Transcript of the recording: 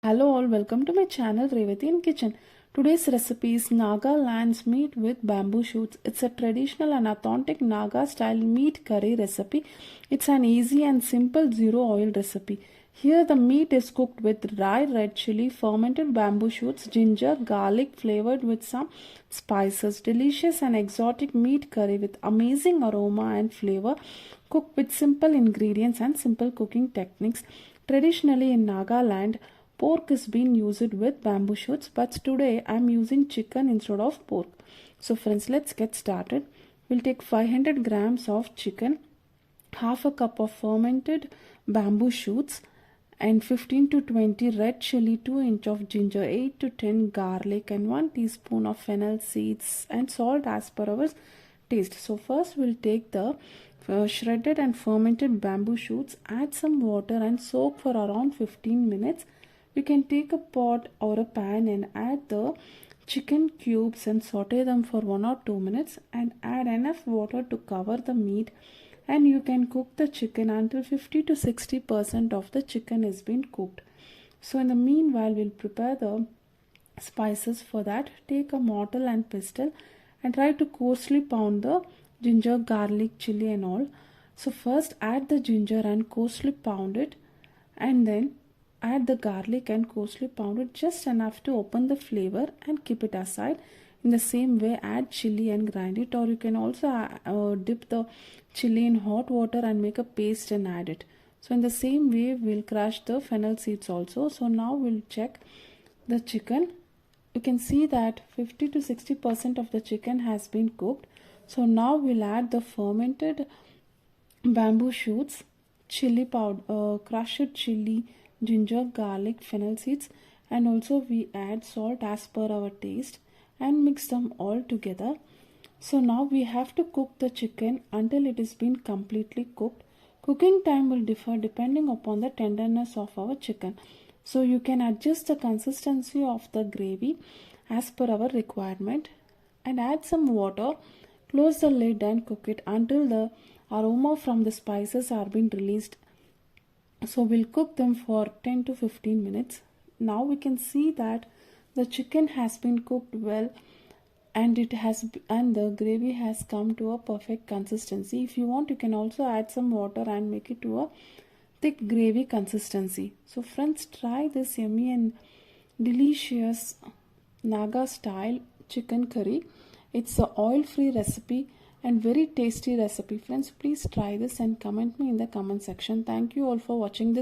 Hello all, welcome to my channel Revathi in Kitchen. Today's recipe is Nagaland's meat with bamboo shoots. It's a traditional and authentic Naga style meat curry recipe. It's an easy and simple zero oil recipe. Here the meat is cooked with dry red chili, fermented bamboo shoots, ginger, garlic flavored with some spices. Delicious and exotic meat curry with amazing aroma and flavor, cooked with simple ingredients and simple cooking techniques. Traditionally in Nagaland, pork is being used with bamboo shoots, but today I am using chicken instead of pork. So friends, let's get started. We'll take 500 grams of chicken, half a cup of fermented bamboo shoots, and 15 to 20 red chili, 2 inch of ginger, 8 to 10 garlic, and 1 teaspoon of fennel seeds, and salt as per our taste. So first we'll take the shredded and fermented bamboo shoots, add some water and soak for around 15 minutes. You can take a pot or a pan and add the chicken cubes and saute them for 1 or 2 minutes and add enough water to cover the meat, and you can cook the chicken until 50 to 60% of the chicken is been cooked. So in the meanwhile, we'll prepare the spices. For that, take a mortar and pestle and try to coarsely pound the ginger, garlic, chili and all. So first add the ginger and coarsely pound it, and then add the garlic and coarsely pound it just enough to open the flavor and keep it aside. In the same way, add chili and grind it, or you can also dip the chili in hot water and make a paste and add it. So in the same way, we'll crush the fennel seeds also. So now we'll check the chicken. You can see that 50 to 60% of the chicken has been cooked. So now we'll add the fermented bamboo shoots, chili powder, crushed chili, ginger, garlic, fennel seeds, and also we add salt as per our taste and mix them all together. So now we have to cook the chicken until it is been completely cooked. Cooking time will differ depending upon the tenderness of our chicken. So you can adjust the consistency of the gravy as per our requirement and add some water. Close the lid and cook it until the aroma from the spices are being released. So we'll cook them for 10 to 15 minutes. Now we can see that the chicken has been cooked well, and the gravy has come to a perfect consistency. If you want, you can also add some water and make it to a thick gravy consistency. So friends, try this yummy and delicious Naga style chicken curry. It's a oil free recipe and very tasty recipe. Friends, please try this and comment me in the comment section. Thank you all for watching this.